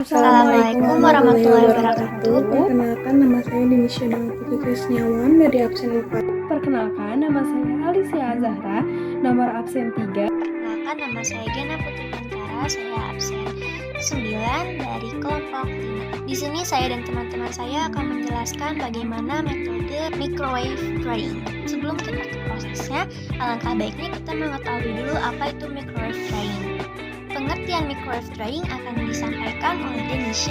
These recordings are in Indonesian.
Assalamualaikum warahmatullahi wabarakatuh. Perkenalkan, nama saya Denisha Putri Krisniawan dari absen 4. Perkenalkan, nama saya Alicia Zahra, nomor absen 3. Perkenalkan, nama saya Gena Putri Pantara, saya absen 9 dari kelompok 5. Di sini saya dan teman-teman saya akan menjelaskan bagaimana metode microwave drying. Sebelum kita ke prosesnya, alangkah baiknya kita mengetahui dulu apa itu microwave drying. Pengertian microwave drying akan disampaikan oleh Denisha.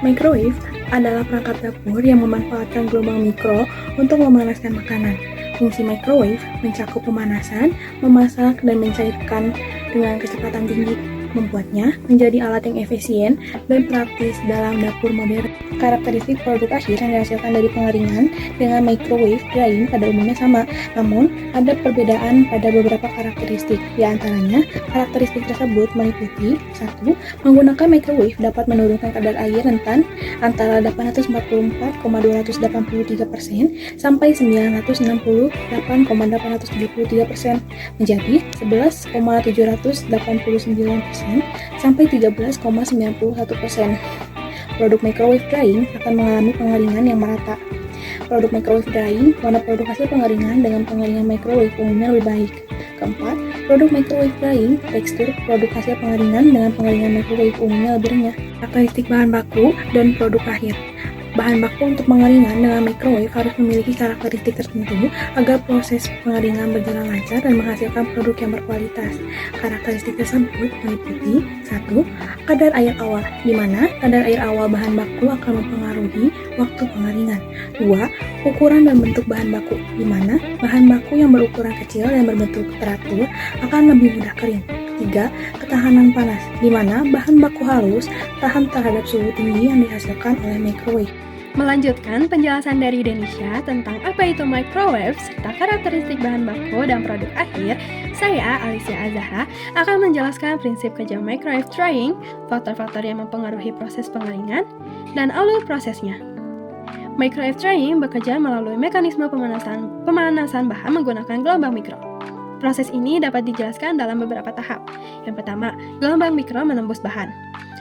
Microwave adalah perangkat dapur yang memanfaatkan gelombang mikro untuk memanaskan makanan. Fungsi microwave mencakup pemanasan, memasak, dan mencairkan dengan kecepatan tinggi, membuatnya menjadi alat yang efisien dan praktis dalam dapur modern. Karakteristik produk akhir yang dihasilkan dari pengeringan dengan microwave drying pada umumnya sama, namun ada perbedaan pada beberapa karakteristik. Di antaranya, karakteristik tersebut meliputi 1. Menggunakan microwave dapat menurunkan kadar air rentan antara 844,283% sampai 968,873% menjadi 11,789% sampai 13,91%. Produk microwave drying akan mengalami pengeringan yang merata. Produk microwave drying, warna produk hasil pengeringan dengan pengeringan microwave umumnya lebih baik. Keempat, produk microwave drying, tekstur produk hasil pengeringan dengan pengeringan microwave umumnya lebih renyah. Karakteristik bahan baku dan produk akhir. Bahan baku untuk pengeringan dengan microwave harus memiliki karakteristik tertentu agar proses pengeringan berjalan lancar dan menghasilkan produk yang berkualitas. Karakteristik tersebut meliputi 1. Kadar air awal, di mana kadar air awal bahan baku akan mempengaruhi waktu pengeringan. 2. Ukuran dan bentuk bahan baku, di mana bahan baku yang berukuran kecil dan berbentuk teratur akan lebih mudah kering. 3. Ketahanan panas, di mana bahan baku halus tahan terhadap suhu tinggi yang dihasilkan oleh microwave. Melanjutkan penjelasan dari Denisha tentang apa itu microwave serta karakteristik bahan baku dan produk akhir, saya, Alicia Azahra, akan menjelaskan prinsip kerja microwave drying, faktor-faktor yang mempengaruhi proses pengeringan, dan alur prosesnya. Microwave drying bekerja melalui mekanisme pemanasan bahan menggunakan gelombang mikro. Proses ini dapat dijelaskan dalam beberapa tahap. Yang pertama, gelombang mikro menembus bahan.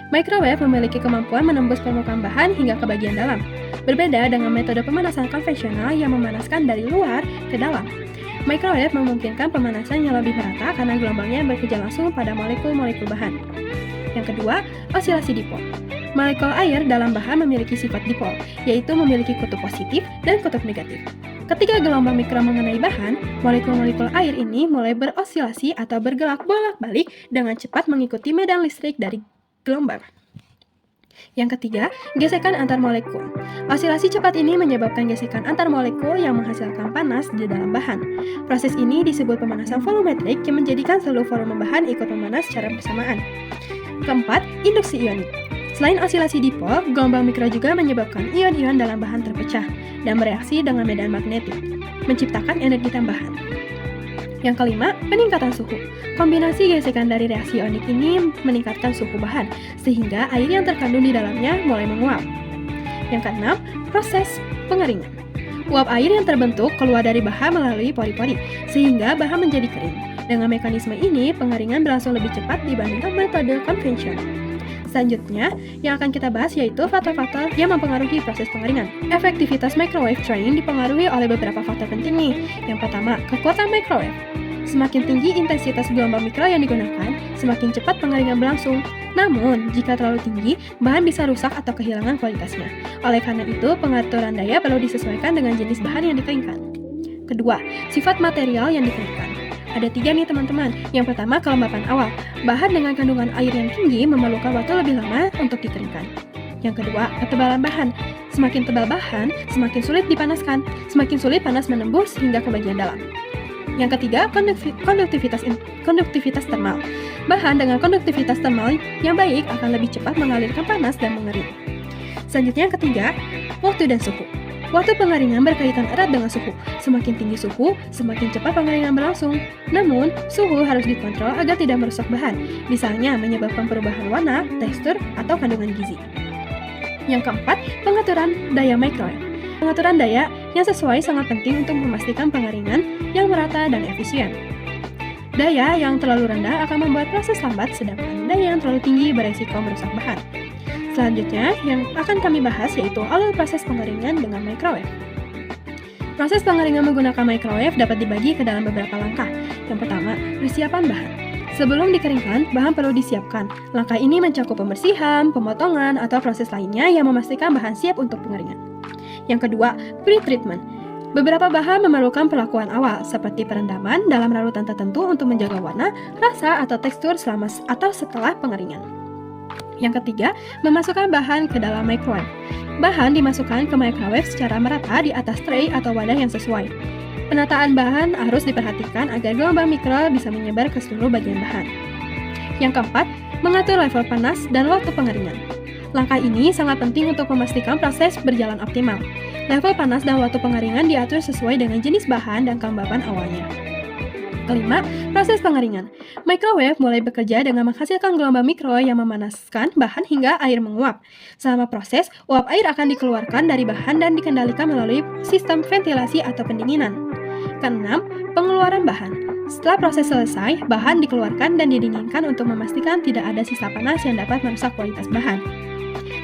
Microwave memiliki kemampuan menembus permukaan bahan hingga ke bagian dalam. Berbeda dengan metode pemanasan konvensional yang memanaskan dari luar ke dalam. Microwave memungkinkan pemanasan yang lebih merata karena gelombangnya bekerja langsung pada molekul-molekul bahan. Yang kedua, osilasi dipol. Molekul air dalam bahan memiliki sifat dipol, yaitu memiliki kutub positif dan kutub negatif. Ketika gelombang mikro mengenai bahan, molekul-molekul air ini mulai berosilasi atau bergerak bolak-balik dengan cepat mengikuti medan listrik dari gelombang. Yang ketiga, gesekan antar molekul. Osilasi cepat ini menyebabkan gesekan antar molekul yang menghasilkan panas di dalam bahan. Proses ini disebut pemanasan volumetrik yang menjadikan seluruh volume bahan ikut memanas secara bersamaan. Keempat, induksi ionik. Selain osilasi dipol, gelombang mikro juga menyebabkan ion-ion dalam bahan terpecah dan bereaksi dengan medan magnetik, menciptakan energi tambahan. Yang kelima, peningkatan suhu. Kombinasi gesekan dari reaksi ionik ini meningkatkan suhu bahan, sehingga air yang terkandung di dalamnya mulai menguap. Yang keenam, proses pengeringan. Uap air yang terbentuk keluar dari bahan melalui pori-pori, sehingga bahan menjadi kering. Dengan mekanisme ini, pengeringan berlangsung lebih cepat dibandingkan metode konvensional. Selanjutnya, yang akan kita bahas yaitu faktor-faktor yang mempengaruhi proses pengeringan. Efektivitas microwave drying dipengaruhi oleh beberapa faktor penting nih. Yang pertama, kekuatan microwave. Semakin tinggi intensitas gelombang mikro yang digunakan, semakin cepat pengeringan berlangsung. Namun, jika terlalu tinggi, bahan bisa rusak atau kehilangan kualitasnya. Oleh karena itu, pengaturan daya perlu disesuaikan dengan jenis bahan yang dikeringkan. Kedua, sifat material yang dikeringkan. Ada 3 nih teman-teman. Yang pertama, kelembapan awal. Bahan dengan kandungan air yang tinggi memerlukan waktu lebih lama untuk dikeringkan. Yang kedua, ketebalan bahan. Semakin tebal bahan, semakin sulit dipanaskan. Semakin sulit panas menembus hingga ke bagian dalam. Yang ketiga, konduktivitas termal. Bahan dengan konduktivitas termal yang baik akan lebih cepat mengalirkan panas dan mengering. Selanjutnya yang ketiga, waktu dan suhu. Waktu pengeringan berkaitan erat dengan suhu. Semakin tinggi suhu, semakin cepat pengeringan berlangsung. Namun, suhu harus dikontrol agar tidak merusak bahan, misalnya menyebabkan perubahan warna, tekstur, atau kandungan gizi. Yang keempat, pengaturan daya microwave. Pengaturan daya yang sesuai sangat penting untuk memastikan pengeringan yang merata dan efisien. Daya yang terlalu rendah akan membuat proses lambat, sedangkan daya yang terlalu tinggi beresiko merusak bahan. Selanjutnya, yang akan kami bahas yaitu alur proses pengeringan dengan microwave. Proses pengeringan menggunakan microwave dapat dibagi ke dalam beberapa langkah. Yang pertama, persiapan bahan. Sebelum dikeringkan, bahan perlu disiapkan. Langkah ini mencakup pembersihan, pemotongan, atau proses lainnya yang memastikan bahan siap untuk pengeringan. Yang kedua, pre-treatment. Beberapa bahan memerlukan perlakuan awal, seperti perendaman dalam larutan tertentu untuk menjaga warna, rasa, atau tekstur selama atau setelah pengeringan. Yang ketiga, memasukkan bahan ke dalam microwave. Bahan dimasukkan ke microwave secara merata di atas tray atau wadah yang sesuai. Penataan bahan harus diperhatikan agar gelombang mikro bisa menyebar ke seluruh bagian bahan. Yang keempat, mengatur level panas dan waktu pengeringan. Langkah ini sangat penting untuk memastikan proses berjalan optimal. Level panas dan waktu pengeringan diatur sesuai dengan jenis bahan dan kelembapan awalnya. Kelima, proses pengeringan. Microwave mulai bekerja dengan menghasilkan gelombang mikro yang memanaskan bahan hingga air menguap. Selama proses, uap air akan dikeluarkan dari bahan dan dikendalikan melalui sistem ventilasi atau pendinginan. Keenam, pengeluaran bahan. Setelah proses selesai, bahan dikeluarkan dan didinginkan untuk memastikan tidak ada sisa panas yang dapat merusak kualitas bahan.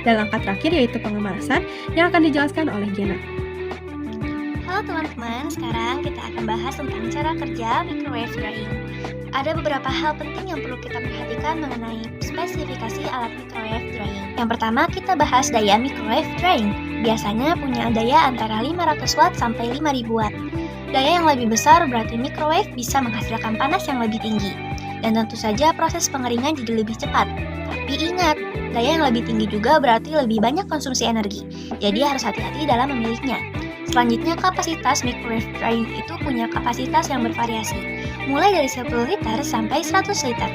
Dan langkah terakhir yaitu pengemasan yang akan dijelaskan oleh Gena. Halo teman-teman, sekarang kita akan bahas tentang cara kerja microwave drying. Ada beberapa hal penting yang perlu kita perhatikan mengenai spesifikasi alat microwave drying. Yang pertama, kita bahas daya microwave drying. Biasanya punya daya antara 500 watt sampai 5000 watt. Daya yang lebih besar berarti microwave bisa menghasilkan panas yang lebih tinggi. Dan tentu saja proses pengeringan jadi lebih cepat. Tapi ingat, daya yang lebih tinggi juga berarti lebih banyak konsumsi energi. Jadi harus hati-hati dalam memilihnya. Selanjutnya, kapasitas microwave drying itu punya kapasitas yang bervariasi, mulai dari 10 liter sampai 100 liter.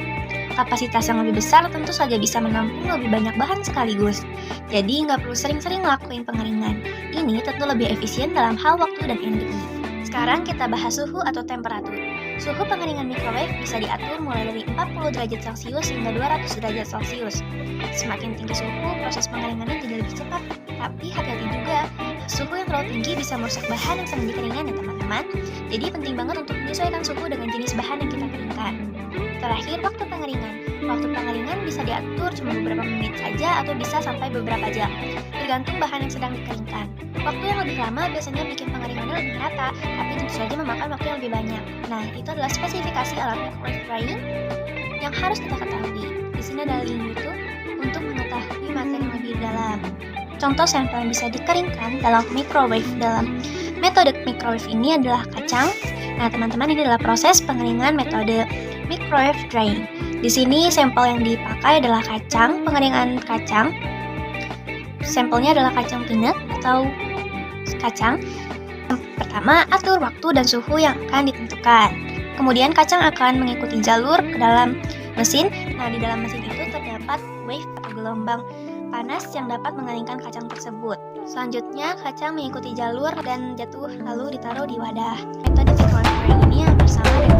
Kapasitas yang lebih besar tentu saja bisa menampung lebih banyak bahan sekaligus, jadi nggak perlu sering-sering ngelakuin pengeringan. Ini tentu lebih efisien dalam hal waktu dan energi. Sekarang kita bahas suhu atau temperatur. Suhu pengeringan microwave bisa diatur mulai dari 40 derajat Celcius hingga 200 derajat Celcius. Semakin tinggi suhu, proses pengeringannya jadi lebih cepat. Tapi hati-hati juga, suhu yang terlalu tinggi bisa merusak bahan yang sedang dikeringkan ya teman-teman. Jadi penting banget untuk menyesuaikan suhu dengan jenis bahan yang kita keringkan. Terakhir, waktu pengeringan. Waktu pengeringan bisa diatur cuma beberapa menit saja atau bisa sampai beberapa jam, tergantung bahan yang sedang dikeringkan. Waktu yang lebih lama biasanya bikin pengeringannya lebih merata, tapi tentu saja memakan waktu yang lebih banyak. Nah, itu adalah spesifikasi alat microwave drying yang harus kita ketahui. Di sini ada link YouTube untuk mengetahui materi yang lebih dalam. Contoh sampel yang bisa dikeringkan dalam microwave dalam metode microwave ini adalah kacang. Nah, teman-teman, ini adalah proses pengeringan metode microwave drying. Di sini sampel yang dipakai adalah kacang, pengeringan kacang. Sampelnya adalah kacang peanut atau kacang. Pertama, atur waktu dan suhu yang akan ditentukan. Kemudian kacang akan mengikuti jalur ke dalam mesin. Nah, di dalam mesin itu terdapat wave atau gelombang panas yang dapat mengeringkan kacang tersebut. Selanjutnya, kacang mengikuti jalur dan jatuh lalu ditaruh di wadah. Metode microwave drying ini yang bersama dengan